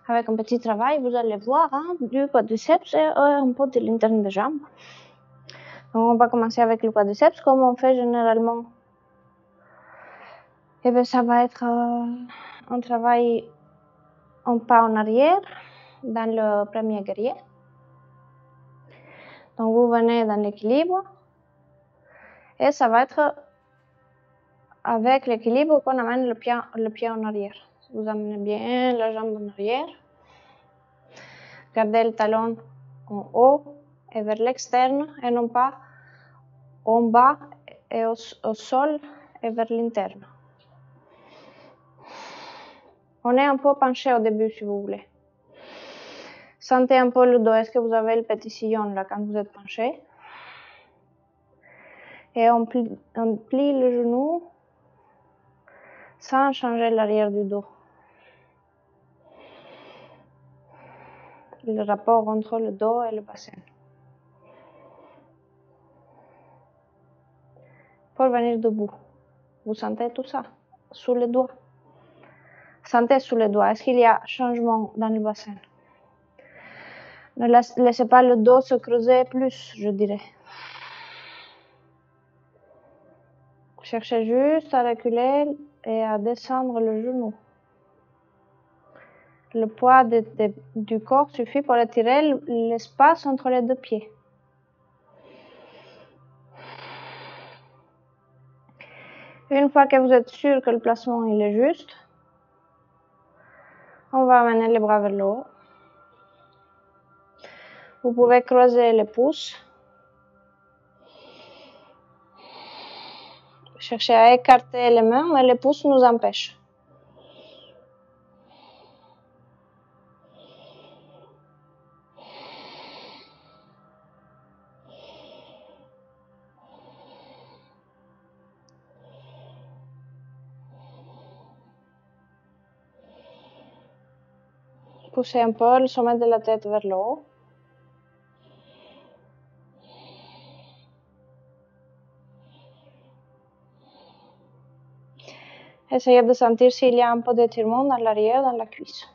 Avec un petit travail, vous allez voir du quadriceps et un peu de l'interne des jambes. Donc, on va commencer avec le quadriceps, comme on fait généralement. Et bien, ça va être un travail en pas en arrière, dans le premier guerrier. Donc, vous venez dans l'équilibre. Et ça va être avec l'équilibre qu'on amène le pied en arrière. Vous amenez bien la jambe en arrière. Gardez le talon en haut et vers l'externe et non pas en bas et au sol et vers l'interne. On est un peu penché au début si vous voulez. Sentez un peu le dos. Est-ce que vous avez le petit sillon là quand vous êtes penché? Et on plie le genou sans changer l'arrière du dos. Le rapport entre le dos et le bassin. Pour venir debout. Vous sentez tout ça sous les doigts. Sentez sous les doigts. Est-ce qu'il y a changement dans le bassin? Ne laissez pas le dos se creuser plus, je dirais. Cherchez juste à reculer et à descendre le genou. Le poids du corps suffit pour étirer l'espace entre les deux pieds. Une fois que vous êtes sûr que le placement il est juste, on va amener les bras vers le haut. Vous pouvez croiser les pouces. Cherchez à écarter les mains, mais les pouces nous empêchent. Poussez un peu le sommet de la tête vers le haut. Essayez de sentir s'il y a un peu d'étirement dans l'arrière, dans la cuisse.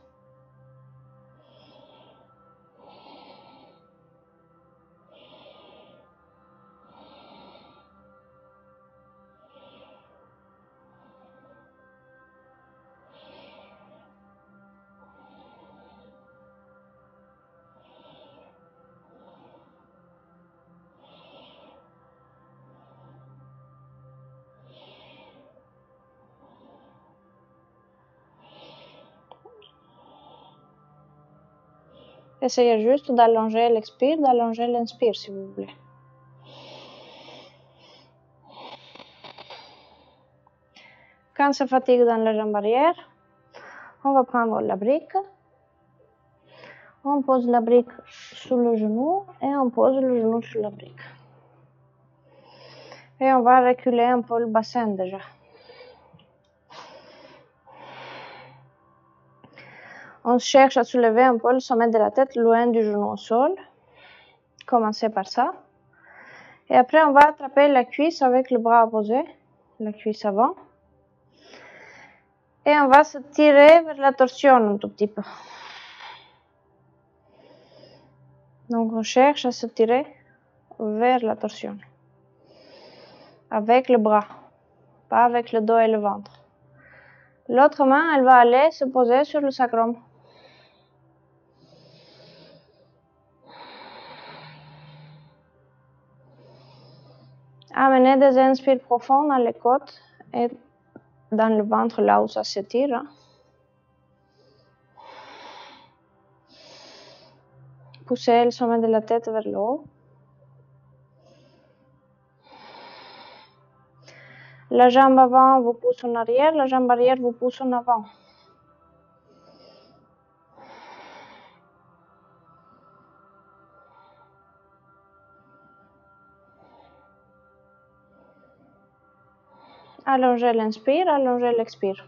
Essayez juste d'allonger l'expire, d'allonger l'inspire si vous voulez. Quand ça fatigue dans la jambe arrière, on va prendre la brique. On pose la brique sur le genou et on pose le genou sur la brique. Et on va reculer un peu le bassin déjà. On cherche à soulever un peu le sommet de la tête loin du genou au sol. Commencez par ça. Et après, on va attraper la cuisse avec le bras opposé, la cuisse avant. Et on va se tirer vers la torsion un tout petit peu. Donc, on cherche à se tirer vers la torsion. Avec le bras, pas avec le dos et le ventre. L'autre main, elle va aller se poser sur le sacrum. Amenez des inspires profonds dans les côtes et dans le ventre, là où ça s'étire. Poussez le sommet de la tête vers le haut. La jambe avant vous pousse en arrière, la jambe arrière vous pousse en avant. Allongez l'inspire, allongez l'expire.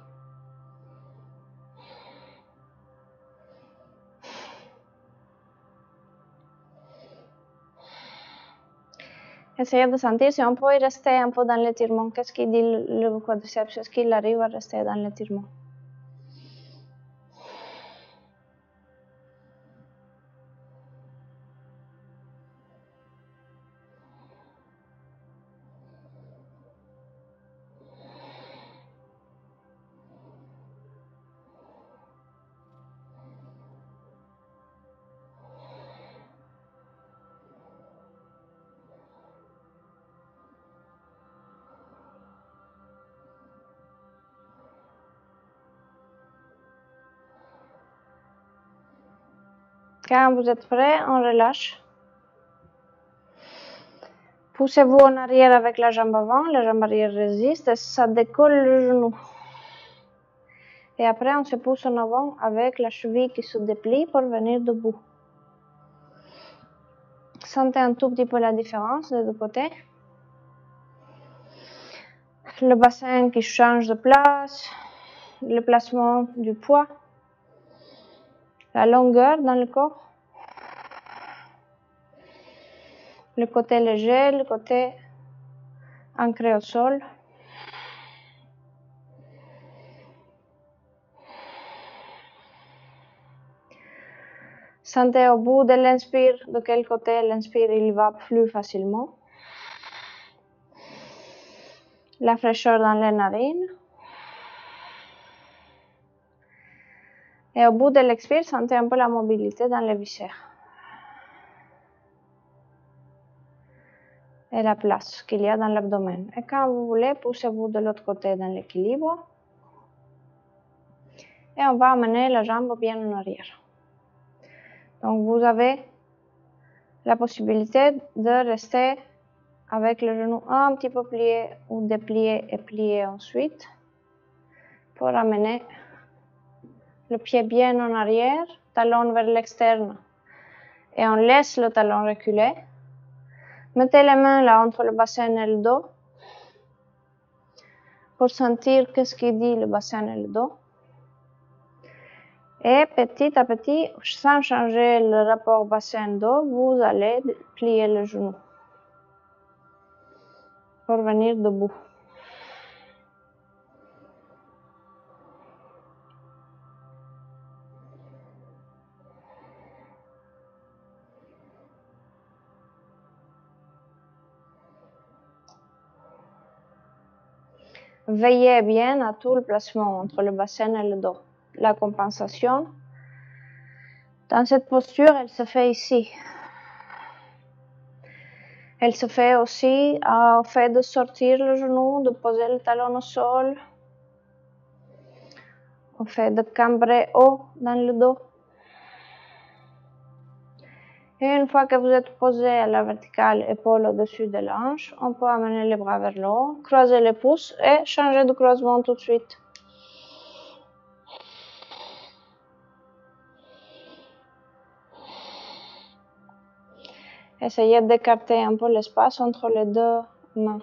Essayez de sentir si on peut y rester un peu dans l'étirement. Qu'est-ce qu'il dit le quadriceps? Est-ce qu'il arrive à rester dans l'étirement? Quand vous êtes prêt, on relâche. Poussez-vous en arrière avec la jambe avant, la jambe arrière résiste et ça décolle le genou. Et après, on se pousse en avant avec la cheville qui se déplie pour venir debout. Sentez un tout petit peu la différence des deux côtés. Le bassin qui change de place, le placement du poids, la longueur dans le corps, le côté léger, le côté ancré au sol. Sentez au bout de l'inspire de quel côté l'inspire il va plus facilement. La fraîcheur dans les narines. Et au bout de l'expire, sentez un peu la mobilité dans les viscères. Et la place qu'il y a dans l'abdomen. Et quand vous voulez, poussez-vous de l'autre côté dans l'équilibre. Et on va amener la jambe bien en arrière. Donc vous avez la possibilité de rester avec le genou un petit peu plié ou déplié et plié ensuite pour amener le pied bien en arrière, talon vers l'externe. Et on laisse le talon reculer. Mettez les mains là entre le bassin et le dos pour sentir qu'est-ce qu'il dit le bassin et le dos. Et petit à petit, sans changer le rapport bassin-dos, vous allez plier le genou pour venir debout. Veillez bien à tout le placement entre le bassin et le dos. La compensation, dans cette posture, elle se fait ici. Elle se fait aussi au fait de sortir le genou, de poser le talon au sol, au fait de cambrer haut dans le dos. Et une fois que vous êtes posé à la verticale, épaule au-dessus de la hanche, on peut amener les bras vers le haut, croiser les pouces et changer de croisement tout de suite. Essayez d'écarter un peu l'espace entre les deux mains.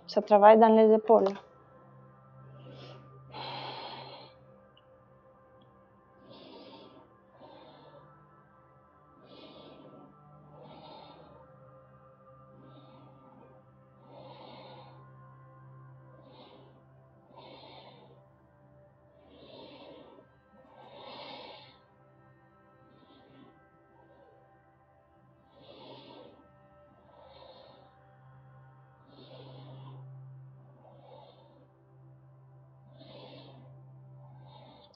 Ça travaille dans les épaules.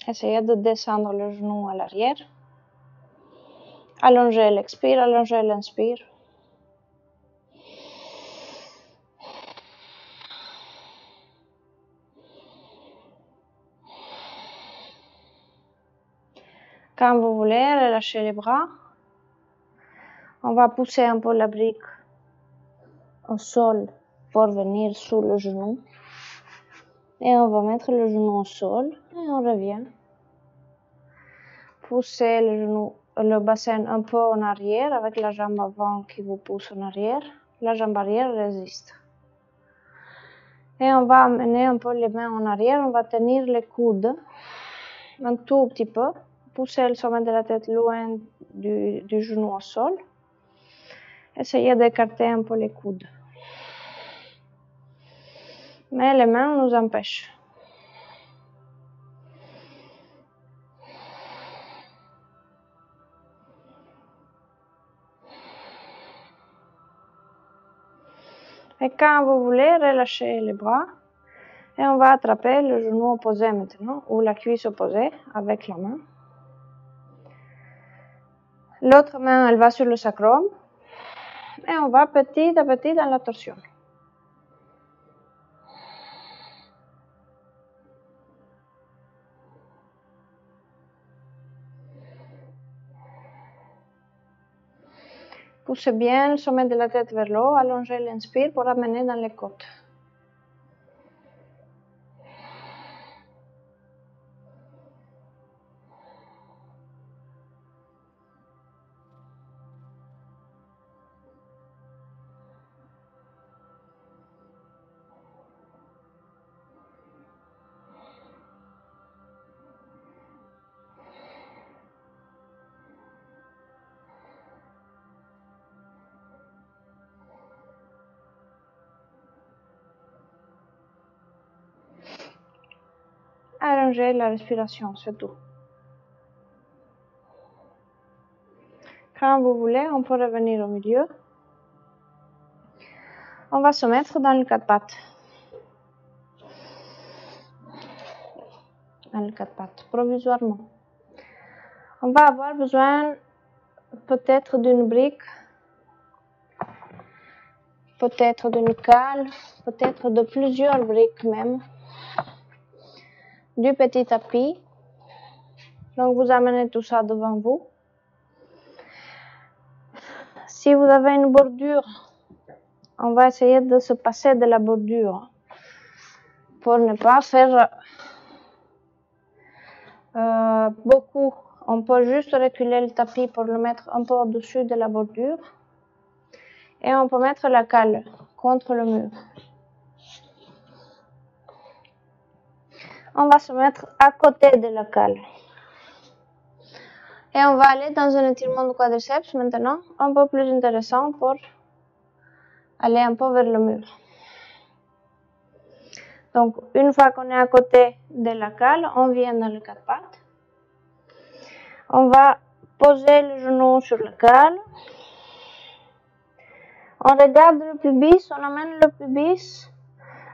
Essayez de descendre le genou à l'arrière. Allongez l'expire, allongez l'inspire. Quand vous voulez, relâchez les bras. On va pousser un peu la brique au sol pour venir sous le genou. Et on va mettre le genou au sol et on revient. Poussez le genou, le bassin un peu en arrière avec la jambe avant qui vous pousse en arrière. La jambe arrière résiste. Et on va amener un peu les mains en arrière. On va tenir les coudes un tout petit peu. Poussez le sommet de la tête loin du genou au sol. Essayez d'écarter un peu les coudes. Mais les mains nous empêchent. Et quand vous voulez, relâchez les bras. Et on va attraper le genou opposé maintenant, ou la cuisse opposée avec la main. L'autre main, elle va sur le sacrum. Et on va petit à petit dans la torsion. Poussez bien le sommet de la tête vers le haut, allongez l'inspire pour amener dans les côtes. Allongez la respiration, c'est tout. Quand vous voulez, on peut revenir au milieu. On va se mettre dans le quatre pattes. Dans le quatre pattes, provisoirement. On va avoir besoin peut-être d'une brique, peut-être d'une cale, peut-être de plusieurs briques même. Du petit tapis. Donc vous amenez tout ça devant vous. Si vous avez une bordure, on va essayer de se passer de la bordure pour ne pas faire beaucoup. On peut juste reculer le tapis pour le mettre un peu au-dessus de la bordure et on peut mettre la cale contre le mur. On va se mettre à côté de la cale. Et on va aller dans un étirement du quadriceps maintenant, un peu plus intéressant pour aller un peu vers le mur. Donc, une fois qu'on est à côté de la cale, on vient dans le quatre pattes. On va poser le genou sur la cale. On regarde le pubis, on amène le pubis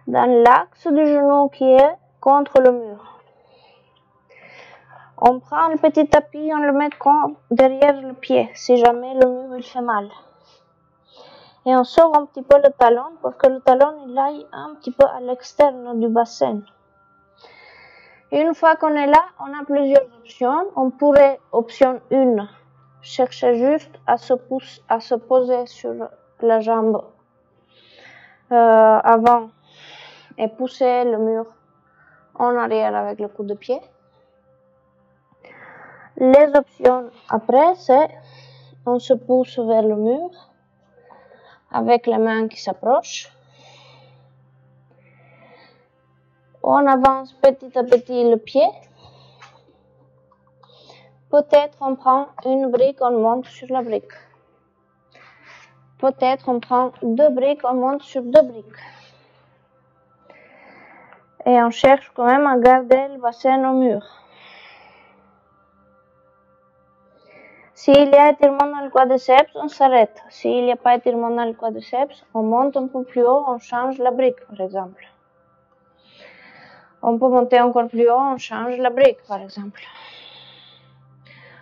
dans l'axe du genou qui est contre le mur. On prend le petit tapis, on le met derrière le pied, si jamais le mur il fait mal. Et on sort un petit peu le talon pour que le talon il aille un petit peu à l'externe du bassin. Une fois qu'on est là, on a plusieurs options. On pourrait, option 1, chercher juste à se poser sur la jambe avant et pousser le mur en arrière avec le coup de pied. Les options après, c'est on se pousse vers le mur avec les mains qui s'approchent. On avance petit à petit le pied. Peut-être on prend une brique, on monte sur la brique. Peut-être on prend 2 briques, on monte sur 2 briques. Et on cherche quand même à garder le bassin au mur. S'il y a étirement dans le quadriceps, on s'arrête. S'il n'y a pas étirement dans le quadriceps, on monte un peu plus haut, on change la brique par exemple. On peut monter encore plus haut, on change la brique par exemple.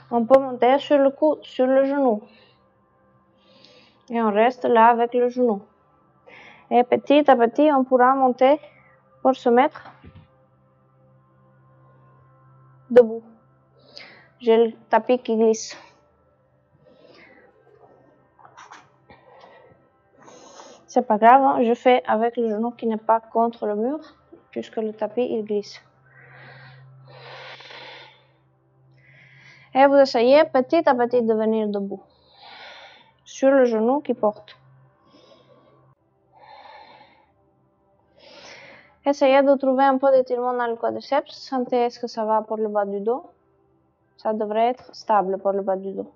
On peut monter sur le coude, sur le genou. Et on reste là avec le genou. Et petit à petit, on pourra monter pour se mettre debout. J'ai le tapis qui glisse. C'est pas grave, hein, je fais avec le genou qui n'est pas contre le mur, puisque le tapis il glisse. Et vous essayez petit à petit de venir debout, sur le genou qui porte. Essayez de trouver un peu d'étirement dans le quadriceps, sentez est-ce que ça va pour le bas du dos. Ça devrait être stable pour le bas du dos.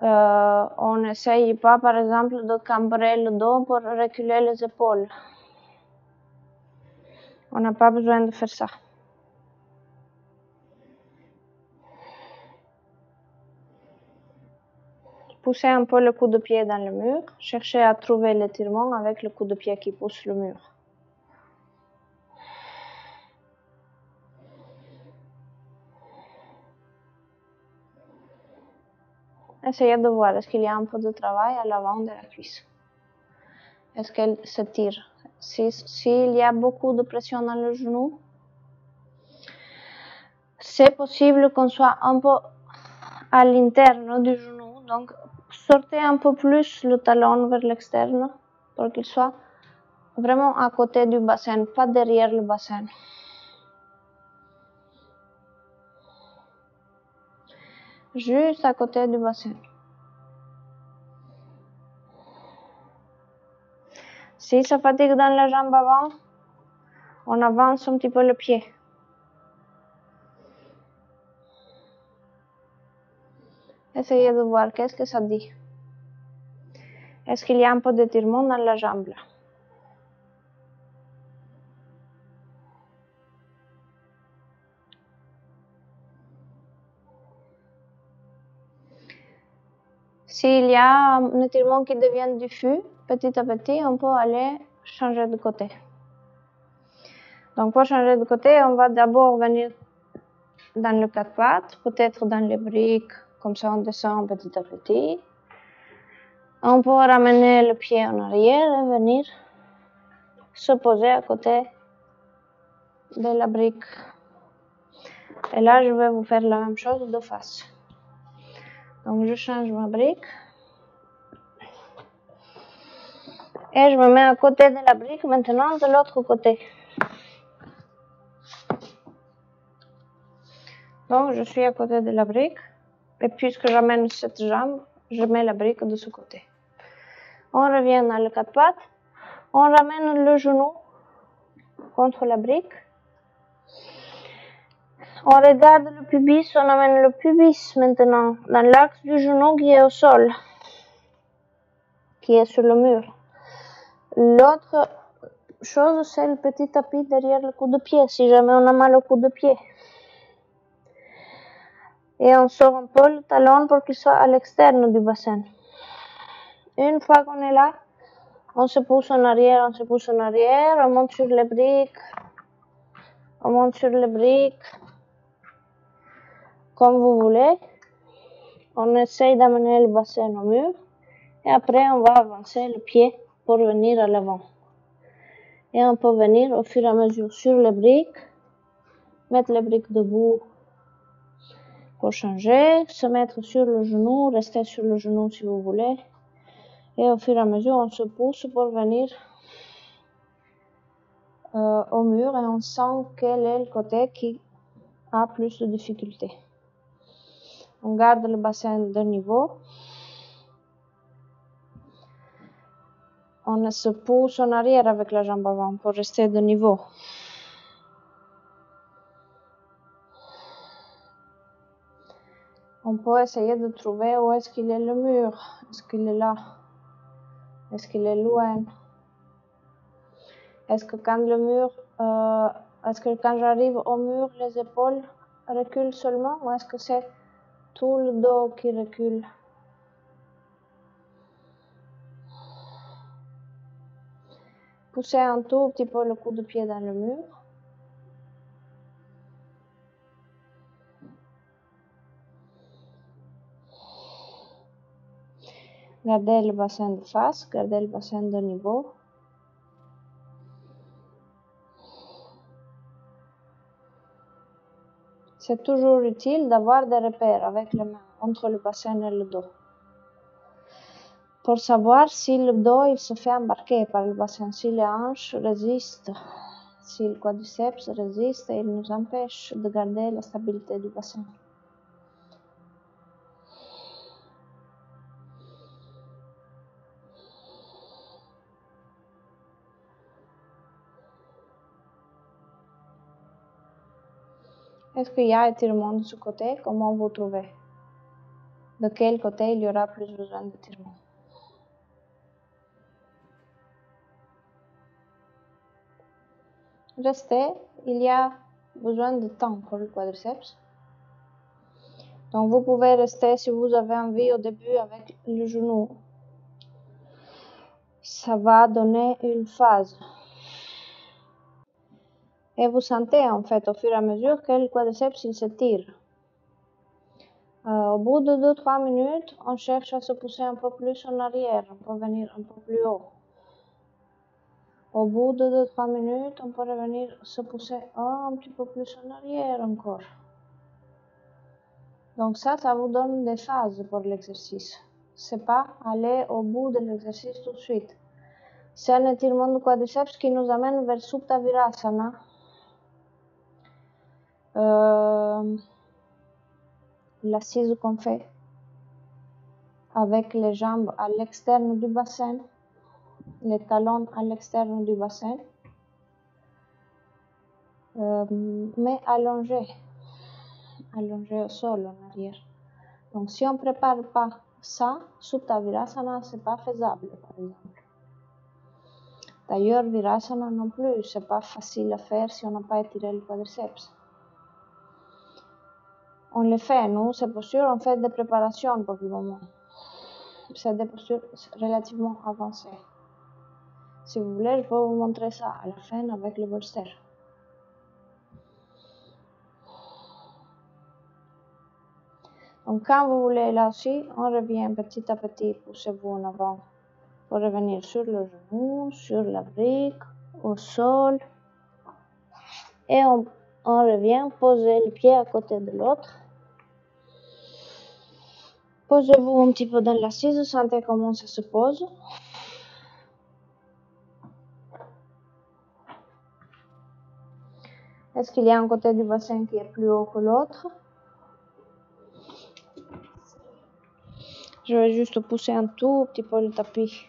On n'essaye pas par exemple de cambrer le dos pour reculer les épaules. On n'a pas besoin de faire ça. Poussez un peu le coup de pied dans le mur. Cherchez à trouver l'étirement avec le coup de pied qui pousse le mur. Essayez de voir, est-ce qu'il y a un peu de travail à l'avant de la cuisse? Est-ce qu'elle s'étire? S'il y a beaucoup de pression dans le genou, c'est possible qu'on soit un peu à l'interne du genou, donc sortez un peu plus le talon vers l'externe pour qu'il soit vraiment à côté du bassin, pas derrière le bassin. Juste à côté du bassin. Si ça fatigue dans la jambe avant, on avance un petit peu le pied. Essayez de voir qu'est-ce que ça dit. Est-ce qu'il y a un peu d'étirement dans la jambe là? S'il y a un étirement qui devient diffus, petit à petit, on peut aller changer de côté. Donc pour changer de côté, on va d'abord venir dans le quatre pattes, peut-être dans les briques, comme ça on descend petit à petit. On peut ramener le pied en arrière et venir se poser à côté de la brique. Et là, je vais vous faire la même chose de face. Donc je change ma brique. Et je me mets à côté de la brique maintenant de l'autre côté. Donc je suis à côté de la brique. Et puisque j'amène cette jambe, je mets la brique de ce côté. On revient dans le quatre pattes. On ramène le genou contre la brique. On regarde le pubis, on amène le pubis maintenant dans l'axe du genou qui est au sol, qui est sur le mur. L'autre chose, c'est le petit tapis derrière le coup de pied, si jamais on a mal au coup de pied. Et on sort un peu le talon pour qu'il soit à l'externe du bassin. Une fois qu'on est là, on se pousse en arrière, on monte sur les briques, comme vous voulez. On essaye d'amener le bassin au mur et après on va avancer le pied pour venir à l'avant. Et on peut venir au fur et à mesure sur les briques, mettre les briques debout pour changer, se mettre sur le genou, rester sur le genou si vous voulez. Et au fur et à mesure, on se pousse pour venir au mur et on sent quel est le côté qui a plus de difficultés. On garde le bassin de niveau. On se pousse en arrière avec la jambe avant pour rester de niveau. On peut essayer de trouver où est-ce qu'il est le mur. Est-ce qu'il est là? Est-ce qu'il est loin? Est-ce que quand j'arrive au mur, les épaules reculent seulement ou est-ce que c'est tout le dos qui recule? Poussez un tout petit peu le coup de pied dans le mur. Gardez le bassin de face, gardez le bassin de niveau. C'est toujours utile d'avoir des repères avec les mains entre le bassin et le dos. Pour savoir si le dos il se fait embarquer par le bassin, si les hanches résistent, si le quadriceps résiste et il nous empêche de garder la stabilité du bassin. Est-ce qu'il y a étirement de ce côté? Comment vous trouvez? De quel côté il y aura plus besoin d'étirement? Restez, il y a besoin de temps pour le quadriceps. Donc vous pouvez rester si vous avez envie au début avec le genou. Ça va donner une phase. Et vous sentez en fait au fur et à mesure que le quadriceps il s'étire. Au bout de 2-3 minutes, on cherche à se pousser un peu plus en arrière, on peut venir un peu plus haut. Au bout de 2-3 minutes, on peut revenir se pousser un petit peu plus en arrière encore. Donc ça vous donne des phases pour l'exercice. c'est pas aller au bout de l'exercice tout de suite. C'est un étirement du quadriceps qui nous amène vers Supta Virasana. L'assise qu'on fait avec les jambes à l'externe du bassin, les talons à l'externe du bassin, mais allongé au sol en arrière. Donc si on ne prépare pas ça, Supta Virasana, c'est pas faisable par exemple. D'ailleurs, Virasana non plus, c'est pas facile à faire si on n'a pas étiré le quadriceps. On le fait, nous, ces postures, on fait des préparations pour le moment. C'est des postures relativement avancées. Si vous voulez, je vais vous montrer ça à la fin avec le bolster. Donc quand vous voulez, là aussi, on revient petit à petit, poussez-vous en avant pour revenir sur le genou, sur la brique, au sol. Et on revient, posez le pied à côté de l'autre. Posez-vous un petit peu dans l'assise, sentez comment ça se pose. Est-ce qu'il y a un côté du bassin qui est plus haut que l'autre? Je vais juste pousser un tout petit peu le tapis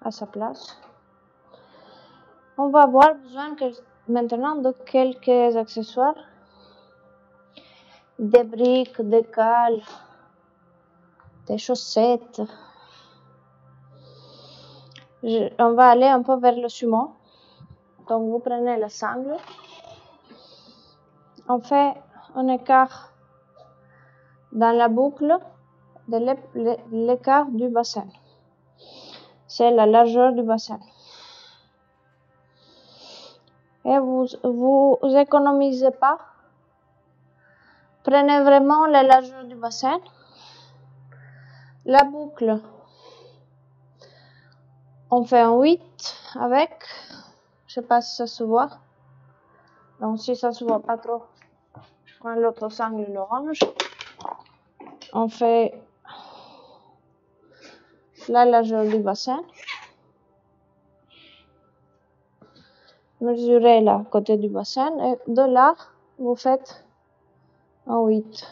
à sa place. On va avoir besoin maintenant de quelques accessoires. Des briques, des cales, des chaussettes. On va aller un peu vers le sumo. Donc vous prenez la sangle. On fait un écart dans la boucle de l'écart du bassin. C'est la largeur du bassin. Et vous économisez pas. Prenez vraiment la largeur du bassin. La boucle, on fait un 8 avec. Je sais pas si ça se voit. Donc si ça se voit pas trop, je prends l'autre sangle, l'orange. On fait la largeur du bassin. Mesurez là, côté du bassin. Et de là, vous faites un 8.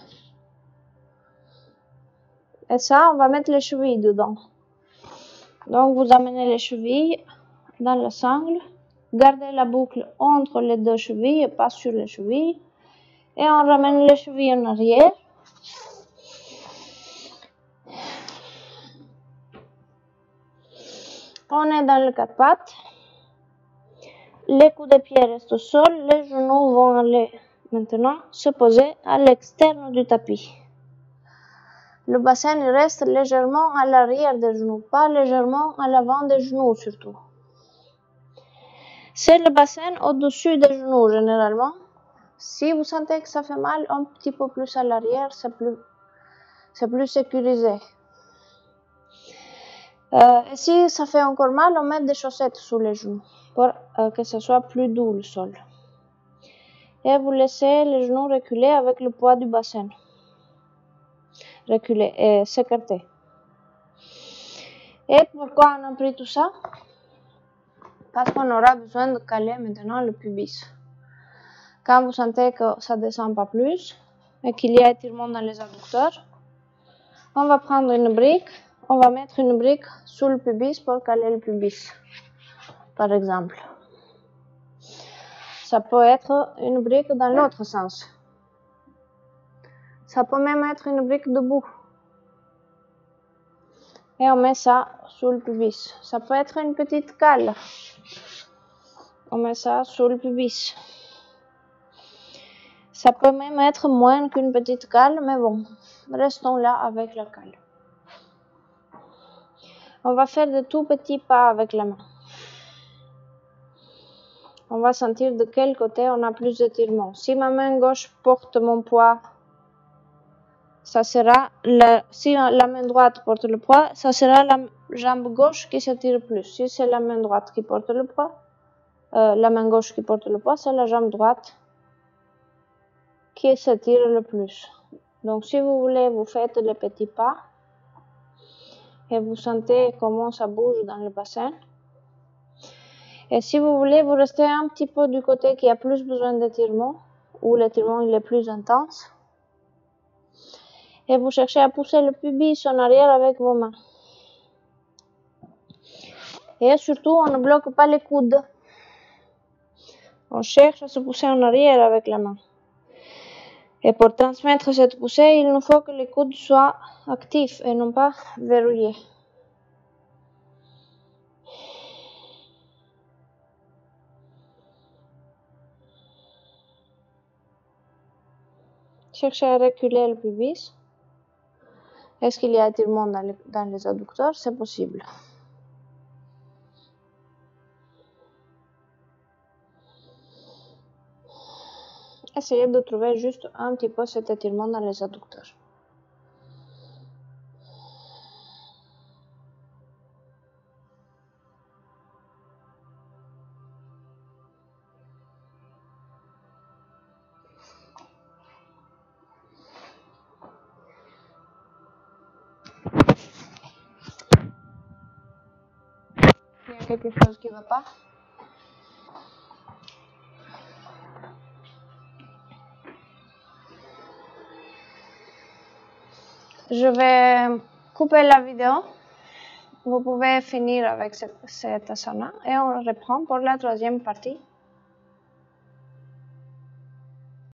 Et ça, on va mettre les chevilles dedans. Donc vous amenez les chevilles dans la sangle. Gardez la boucle entre les deux chevilles et pas sur les chevilles. Et on ramène les chevilles en arrière. On est dans le 4 pattes. Les coups de pied restent au sol. Les genoux vont aller maintenant se poser à l'externe du tapis. Le bassin reste légèrement à l'arrière des genoux, pas légèrement à l'avant des genoux surtout. C'est le bassin au-dessus des genoux généralement. Si vous sentez que ça fait mal, un petit peu plus à l'arrière, c'est plus sécurisé. Et si ça fait encore mal, on met des chaussettes sous les genoux pour que ce soit plus doux le sol. Et vous laissez les genoux reculer avec le poids du bassin. Reculer et s'écarter. Et pourquoi on a pris tout ça? Parce qu'on aura besoin de caler maintenant le pubis. Quand vous sentez que ça ne descend pas plus et qu'il y a étirement dans les adducteurs, on va prendre une brique, on va mettre une brique sous le pubis pour caler le pubis, par exemple. Ça peut être une brique dans l'autre sens. Ça peut même être une brique debout. Et on met ça sous le pubis. Ça peut être une petite cale. On met ça sous le pubis. Ça peut même être moins qu'une petite cale, mais bon, restons là avec la cale. On va faire de tout petits pas avec la main. On va sentir de quel côté on a plus d'étirement. Si ma main gauche porte mon poids, ça sera si la main droite porte le poids, ça sera la jambe gauche qui s'étire plus. Si c'est la main droite qui porte le poids, la main gauche qui porte le poids, c'est la jambe droite qui s'étire le plus. Donc si vous voulez, vous faites les petits pas. Et vous sentez comment ça bouge dans le bassin. Et si vous voulez, vous restez un petit peu du côté qui a plus besoin d'étirement, où l'étirement il est plus intense. Et vous cherchez à pousser le pubis en arrière avec vos mains. Et surtout, on ne bloque pas les coudes. On cherche à se pousser en arrière avec la main. Et pour transmettre cette poussée, il nous faut que les coudes soient actifs et non pas verrouillés. Cherchez à reculer le pubis. Est-ce qu'il y a étirement dans les adducteurs? C'est possible. Essayez de trouver juste un petit peu cet étirement dans les adducteurs. Il y a quelque chose qui ne va pas? Je vais couper la vidéo. Vous pouvez finir avec cette asana et on reprend pour la troisième partie.